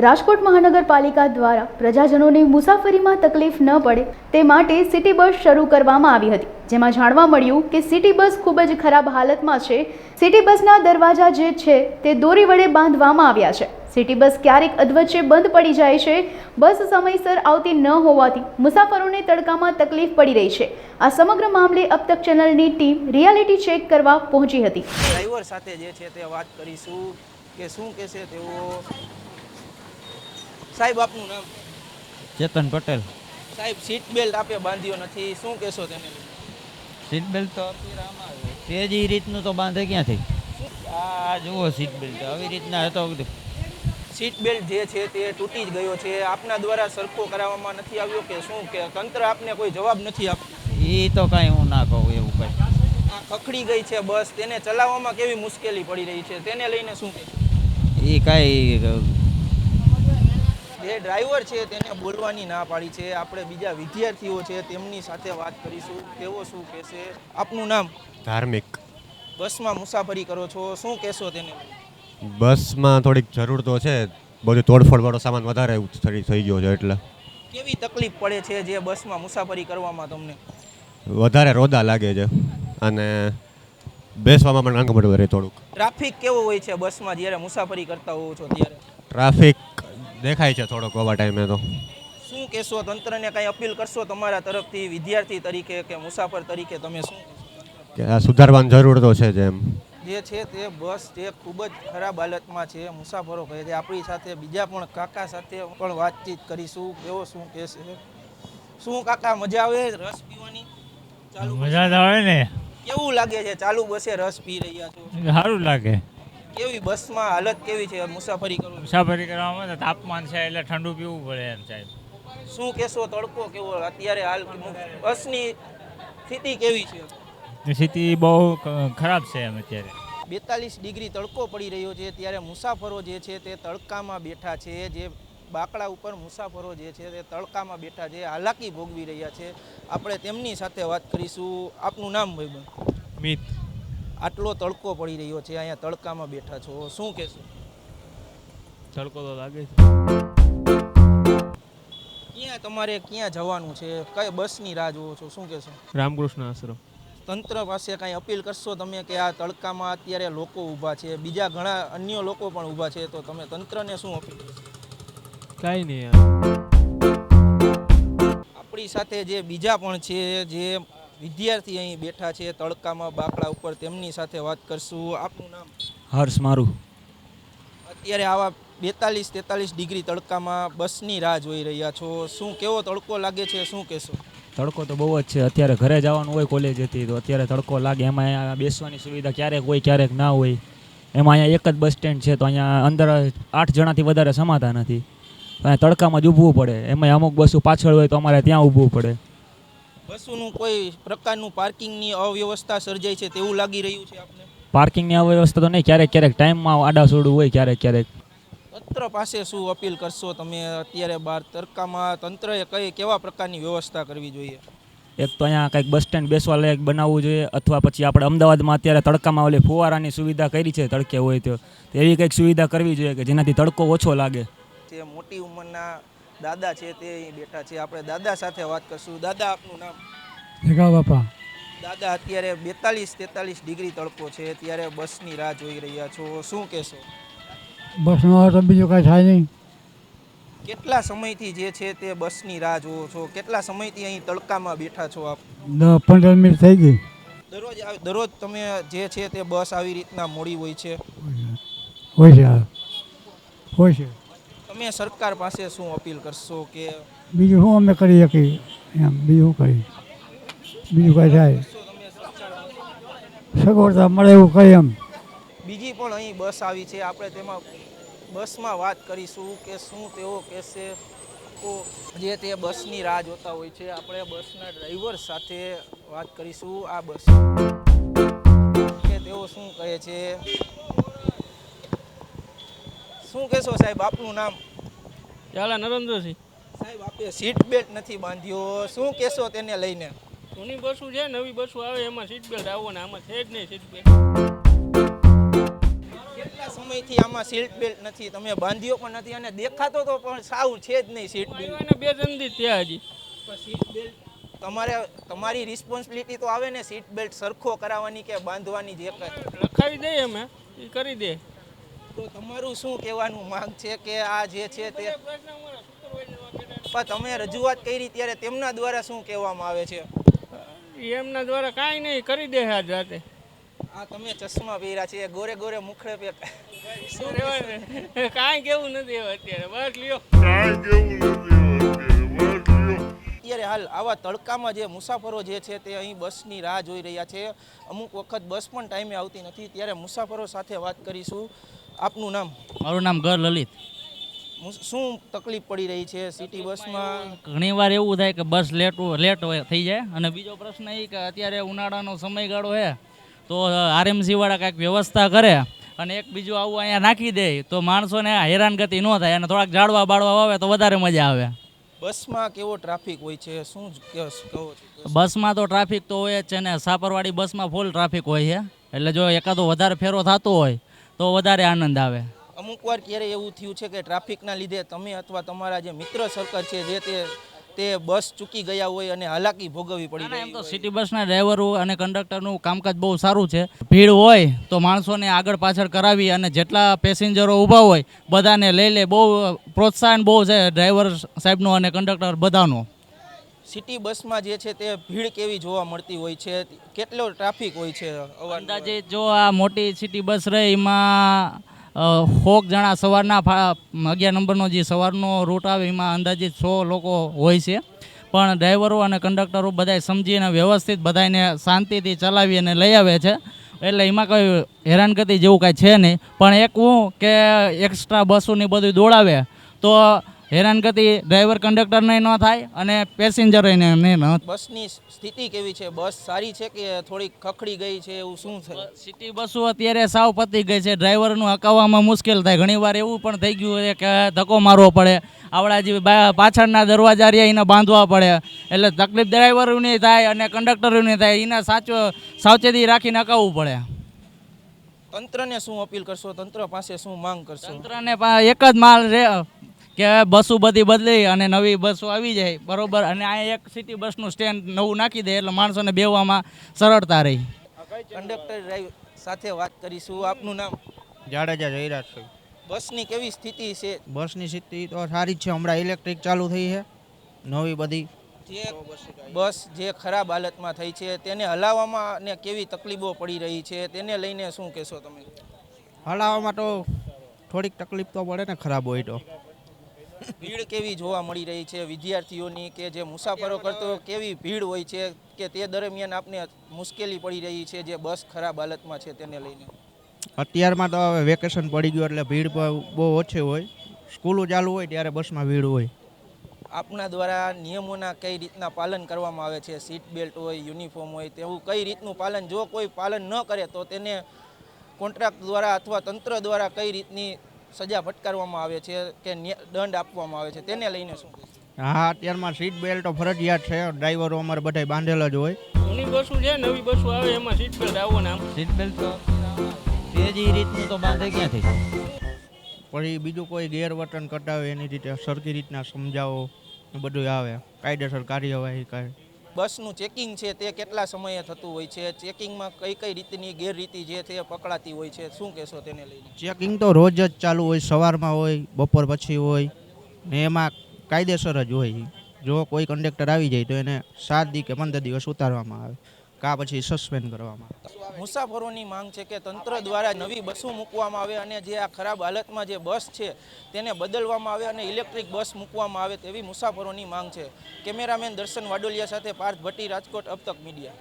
રાજકોટ મહાનગરપાલિકા દ્વારા પ્રજાજનોને મુસાફરીમાં તકલીફ ન પડે તે માટે સિટી બસ શરૂ કરવામાં આવી હતી, જેમાં જાણવા મળ્યું કે સિટી બસ ખૂબ જ ખરાબ હાલતમાં છે। સિટી બસના દરવાજા જે છે તે દોરી વડે બાંધવામાં આવ્યા છે। સિટી બસ ક્યારેક અધવચ્ચે બંધ પડી જાય છે। બસ સમયસર આવતી ન હોવાથી મુસાફરોને તડકામાં તકલીફ પડી રહી છે। આ સમગ્ર મામલે અબ તક ચેનલની ટીમ રિયાલિટી ચેક કરવા પહોંચી હતી। ડ્રાઈવર સાથે જે છે તે વાત કરીશું કે શું કહેશે તેઓ। સાહેબ, આપનું નામ? ચેતન પટેલ। સાહેબ, સીટ બેલ્ટ આપે બાંધ્યો નથી, શું કહેશો તેને? સીટ બેલ્ટ તો અત્યારે આમાં તે જ રીતનું તો બાંધે ક્યાંથી? આ જુઓ સીટ બેલ્ટ આવી રીતના હતો બધું। સીટ બેલ્ટ જે છે તે તૂટી જ ગયો છે, આપના દ્વારા સરખો કરાવવામાં નથી આવ્યો કે શું, કે તંત્ર આપને કોઈ જવાબ નથી આપ્યો? એ તો કાંઈ હું ના કહું એવું કંઈ। આ ખખડી ગઈ છે બસ, તેને ચલાવવામાં કેવી મુશ્કેલી પડી રહી છે, તેને લઈને શું કહેશો? એ કાંઈ જે ડ્રાઈવર છે તેને બોલવાની ના પાડી છે। આપણે બીજા વિદ્યાર્થીઓ છે તેમની સાથે વાત કરીશું, તેઓ શું કહેશે। આપનું નામ? ધાર્મિક। બસમાં મુસાફરી કરો છો, શું કહેશો તેને? બસમાં થોડીક જરૂર તો છે, બધું તોડફોડવાળો સામાન વધારે થઈ ગયો છે, એટલે કેવી તકલીફ પડે છે જે બસમાં મુસાફરી કરવામાં તમને? વધારે રોદા લાગે છે અને બેસવામાં પણ અનકમ્ફર્ટેબલ રહે થોડુંક। ટ્રાફિક કેવો હોય છે બસમાં જ્યારે મુસાફરી કરતા હોવ છો ત્યારે? ટ્રાફિક દેખાય છે થોડોક આવા ટાઈમે તો। શું કહેશો, તંત્રને કાંઈ અપીલ કરશો તમારા તરફથી વિદ્યાર્થી તરીકે કે મુસાફર તરીકે, તમે શું કે આ સુધારવાની જરૂર તો છે જ એમ। જે છે તે બસ જે ખૂબ જ ખરાબ હાલતમાં છે, મુસાફરો કહે છે। આપણી સાથે બીજા પણ કાકા સાથે પણ વાતચીત કરીશું, તેઓ શું કહેશે। શું કાકા, મજા આવે રસ પીવાની? મજા તો આવે ને। કેવું લાગે છે ચાલુ બસે રસ પી રહ્યા છો? સારું લાગે। કેવી બસમાં હાલત કેવી છે મુસાફરી કરો? મુસાફરી કરવામાં તો તાપમાન છે એટલે ઠંડુ પીવું પડે એમ સાહેબ। શું કહેશો, તડકો કેવો અત્યારે હાલ બસની સ્થિતિ કેવી છે? સ્થિતિ બહુ ખરાબ છે એમ અત્યારે। 42 ડિગ્રી તડકો પડી રહ્યો છે, ત્યારે મુસાફરો જે છે તે તડકામાં બેઠા છે। જે બાકડા ઉપર મુસાફરો જે છે તે તડકામાં બેઠા છે, હાલાકી ભોગવી રહ્યા છે। આપણે તેમની સાથે વાત કરીશું। આપનું નામ ભાઈબંધ? મિત। આટલો તડકો પડી રહ્યો છે, અહીંયા તડકામાં બેઠા છો, શું કહેશો? તડકો તો લાગે છે। ક્યાં તમારે ક્યાં જવાનું છે, કઈ બસની રાહ જોવો છો, શું કહેશો? રામકૃષ્ણ આશ્રમ। તંત્ર પાસે કાંઈ અપીલ કરશો તમે કે આ તડકામાં અત્યારે લોકો ઊભા છે, બીજા ઘણા અન્ય લોકો પણ ઊભા છે, તો તમે તંત્રને શું અપીલ કરશો? કાંઈ નહીં યાર। આપણી સાથે જે બીજા પણ છે, જે વિદ્યાર્થી અહીં બેઠા છે તડકામાં બાકડા ઉપર, તેમની સાથે વાત કરશું। આપનું નામ? હર્ષ મારું। અત્યારે આવા 42-43 ડિગ્રી તડકામાં બસની રાહ જોઈ રહ્યા છો, શું કેવો તડકો લાગે છે, શું કહેશો? તડકો તો બહુ જ છે। અત્યારે ઘરે જવાનું હોય કોલેજ હતી તો અત્યારે તડકો લાગે, એમાં અહીંયા બેસવાની સુવિધા ક્યારેક હોય ક્યારેક ના હોય। એમાં અહીંયા એક જ બસ સ્ટેન્ડ છે તો અહીંયા અંદર 8 જણાથી વધારે સમાતા નથી, તો અહીંયા તડકામાં જ ઊભવું પડે। એમાં અમુક બસો પાછળ હોય તો અમારે ત્યાં ઊભવું પડે। બસોનું કોઈ પ્રકારનું પાર્કિંગની અવ્યવસ્થા સર્જાય છે તેવું લાગી રહ્યું છે આપને? પાર્કિંગની અવ્યવસ્થા તો નહીં, ક્યારેક ક્યારેક ટાઈમમાં આડાસોડું હોય ક્યારેક ક્યારેક। તંત્ર પાસે શું અપીલ કરશો તમે અત્યારે બહાર તડકામાં? તંત્રએ કેવા પ્રકારની વ્યવસ્થા કરવી જોઈએ? એક તો અહીંયા કંઈક બસ સ્ટેન્ડ બેસવા લાયક બનાવવું જોઈએ, અથવા પછી આપણે અમદાવાદમાં અત્યારે તડકામાં ઓલી ફુવારાની સુવિધા કરી છે તડકે હોય તો એવી કંઈક સુવિધા કરવી જોઈએ કે જેનાથી તડકો ઓછો લાગે। જે મોટી ઉંમરના દાદા છે તે અહીં બેઠા છે, આપણે દાદા સાથે વાત કરશું। દાદા, આપનું નામ? ભેગા બાપા। દાદા, અત્યારે 42-43 ડિગ્રી તડકો છે, ત્યારે બસની રાહ જોઈ રહ્યા છો, શું કહેશો? બસનો આવે તો બીજું કાંઈ થાય નહીં। કેટલા સમયથી જે છે તે બસની રાહ જોવો છો? કેટલા સમયથી અહીં તડકામાં બેઠા છો આપ? 10-15 મિનિટ થઈ ગઈ। દરરોજ તમે જે છે તે બસ આવી રીતના મોડી હોય છે? હોય છે। તમે સરકાર પાસે શું અપીલ કરશો કે બીજું શું અમે કરી શકીએ એમ? બીજું કરી બીજું કાંઈ થાય સગવડતા મળે એવું કંઈ એમ। બીજી પણ અહીં બસ આવી છે, આપણે તેમાં બસમાં વાત કરીશું કે શું તેઓ કહેશે। તો જે તે બસની રાહ જોતા હોય છે, આપણે બસના ડ્રાઈવર સાથે વાત કરીશું। આ બસ કે તેઓ શું કહે છે, શું કહેશો સાહેબ? આપનું નામ? ચાલા નરેન્દ્રસિંહ। સાહેબ, આપણે સીટ બેલ્ટ નથી બાંધ્યો, શું કહેશો તેને લઈને? જૂની બસો છે, નવી બસો આવે એમાં સીટ બેલ્ટ આવો ને આમાં છે જ નહીં સીટ બેલ્ટ। કેટલા સમયથી આમાં સીટ બેલ્ટ નથી, તમે બાંધ્યો પણ નથી અને દેખાતો તો પણ સાવ છે જ નહીં સીટ બેલ્ટ. આવ્યા ને 2 જણથી ત્યાં હજી સીટ બેલ્ટ તમારી રિસ્પોન્સિબિલિટી તો આવે ને સીટ બેલ્ટ સરખો કરાવવાની કે બાંધવાની, જે કંઈ લખાવી દઈએ અમે એ કરી દે. તો તમારું શું કહેવાનું માંગ છે કે આ જે છે તે પણ તમે રજૂઆત કરી ત્યારે તેમના દ્વારા શું કહેવામાં આવે છે? એમના દ્વારા કાંઈ નહીં કરી દે આજ રાતે. આ તમે ચશ્મા પહેર્યા છે, ગોરે ગોરે મુખડે પે શું રહેવાનું? કાંઈ કેવું નથી હવે અત્યારે, બસ લ્યો. અત્યારે હાલ આવા તડકામાં જે મુસાફરો જે છે તે અહીં બસની રાહ જોઈ રહ્યા છે. અમુક વખત બસ પણ ટાઈમે આવતી નથી, ત્યારે મુસાફરો સાથે વાત કરીશું. આપનું નામ? મારું નામ ગર લલિત. શું તકલીફ પડી રહી છે સિટી બસમાં? ઘણીવાર એવું થાય કે બસ લેટ થઈ જાય, અને બીજો પ્રશ્ન એ કે અત્યારે ઉનાળાનો સમયગાળો છે તો આરએમસી વાળા કાંઈક વ્યવસ્થા કરે અને એક બીજું આવું અહીંયા નાખી દે તો માણસોને હેરાનગતિ ન થાય અને થોડાક ઝાડવા બાળવા આવે તો વધારે મજા આવે. બસમાં કેવો ટ્રાફિક હોય છે, શું કહો છો? બસમાં તો ટ્રાફિક તો હોય જ છે ને, સાપરવાળી બસમાં ફૂલ ટ્રાફિક હોય છે, એટલે જો એકાદો વધારે ફેરો થતો હોય તો વધારે આનંદ આવે. અમુક વાર ક્યારે એવું થયું છે કે ટ્રાફિકના લીધે તમે અથવા તમારા જે મિત્ર સર્કલ છે જે તે બસ ચૂકી ગયા હોય અને હાલાકી ભોગવવી પડી રહી? એમ તો સિટી બસના ડ્રાઈવરો અને કંડક્ટરનું કામકાજ બહુ સારું છે. ભીડ હોય તો માણસોને આગળ પાછળ કરાવી અને જેટલા પેસેન્જરો ઊભા હોય બધાને લઈ લે. બહુ પ્રોત્સાહન બહુ છે ડ્રાઈવર સાહેબનો અને કંડક્ટર બધાનો. સિટી બસમાં જે છે તે ભીડ કેવી જોવા મળતી હોય છે, કેટલો ટ્રાફિક હોય છે? અંદાજે જો આ મોટી સિટી બસ રહે એમાં 100 જણા સવારના 11 નંબરનો જે સવારનો રૂટ આવે એમાં અંદાજિત 100 લોકો હોય છે, પણ ડ્રાઈવરો અને કંડક્ટરો બધાય સમજીને વ્યવસ્થિત બધાને શાંતિથી ચલાવી અને લઈ આવે છે, એટલે એમાં કોઈ હેરાનગતિ જેવું કાંઈ છે નહીં. પણ એક હું કે એક્સ્ટ્રા બસોની બધું દોડાવે તો હેરાનગતિ ડ્રાઈવર કંડક્ટરને ન થાય અને પેસેન્જરોને ન. બસની સ્થિતિ કેવી છે? બસ સારી છે કે થોડીક ખખડી ગઈ છે, એવું શું છે? સિટી બસો અત્યારે સાવ પતી ગઈ છે, ડ્રાઈવરનું હકાવવામાં મુશ્કેલ થાય. ઘણીવાર એવું પણ થઈ ગયું છે કે ધક્કો મારવો પડે, આવડા જે પાછળના દરવાજા રહ્યા એને બાંધવા પડે, એટલે તકલીફ ડ્રાઈવરોની થાય અને કંડક્ટરોની થાય, એને સાવચેતી રાખીને હકાવવું પડે. તંત્રને શું અપીલ કરશો? તંત્ર પાસે શું માંગ કરશો? તંત્રને એક જ માલ રહે કે બસો બધી બદલી અને નવી બસો આવી જાય બરોબર, અને આ એક સિટી બસનું સ્ટેન્ડ નવું નાખી દે એટલે માણસોને બેસવામાં સરળતા રહી. કંડક્ટર ડ્રાઈવર સાથે વાત કરીશું. આપનું નામ? જાડેજા જયરાજ છે. બસની કેવી સ્થિતિ છે? બસની સ્થિતિ તો સારી જ છે, હમણાં ઇલેક્ટ્રિક ચાલુ થઈ છે નવી બધી. જે બસ જે ખરાબ હાલતમાં થઈ છે તેને હલાવવામાં ને કેવી તકલીફો પડી રહી છે તેને લઈને શું કહેશો તમે? હલાવવામાં તો થોડીક તકલીફ તો પડે ને, ખરાબ હોય તો. ભીડ કેવી જોવા મળી રહી છે વિદ્યાર્થીઓની કે જે મુસાફરો કરતો કેવી ભીડ હોય છે કે તે દરમિયાન આપને મુશ્કેલી પડી રહી છે જે બસ ખરાબ હાલતમાં છે તેને લઈને? અત્યારમાં તો હવે વેકેશન પડી ગયું એટલે ભીડ બહુ ઓછી હોય, સ્કૂલો ચાલુ હોય ત્યારે બસમાં ભીડ હોય. આપના દ્વારા નિયમોના કઈ રીતના પાલન કરવામાં આવે છે? સીટ બેલ્ટ હોય, યુનિફોર્મ હોય, તેવું કઈ રીતનું પાલન? જો કોઈ પાલન ન કરે તો તેને કોન્ટ્રાક્ટ દ્વારા અથવા તંત્ર દ્વારા કઈ રીતની સજા ફટકારવામાં આવે છે કે દંડ આપવામાં આવે છે તેને લઈને શું? હા, અત્યારમાં સીટ બેલ્ટ ફરજિયાત છે, ડ્રાઈવરો અમારે બધા બાંધેલા જ હોય. જૂની બસો છે, નવી બસો આવે એમાં સીટ બેલ્ટ આવો ને આમ સીટ બેલ્ટ તો તેજી રીતનું તો બાંધે ક્યાંથી? પછી બીજું કોઈ ગેરવર્તન કરતા હોય એની રીતે સરખી રીતના સમજાવો, એ બધું આવે, કાયદેસર કાર્યવાહી કરે. બસનું ચેકિંગ છે તે કેટલા સમયે થતું હોય છે? ચેકિંગમાં કઈ કઈ રીતની ગેરરીતિ જે છે પકડાતી હોય છે, શું કહેશો તેને લઈને? ચેકિંગ તો રોજ જ ચાલુ હોય, સવારમાં હોય, બપોર પછી હોય ને એમાં કાયદેસર જ હોય. જો કોઈ કંડક્ટર આવી જાય તો એને 7 દી કે 15 દિવસ ઉતારવામાં આવે, કા પછી સસ્પેન્ડ કરવામાં આવે. મુસાફરોની માંગ છે કે તંત્ર દ્વારા નવી બસો મૂકવામાં આવે અને જે આ ખરાબ હાલતમાં જે બસ છે તેને બદલવામાં આવે અને ઇલેક્ટ્રિક બસ મૂકવામાં આવે તેવી મુસાફરોની માંગ છે. કેમેરામેન દર્શન વાડોલિયા સાથે પાર્થ ભટ્ટી, રાજકોટ, અબ તક મીડિયા.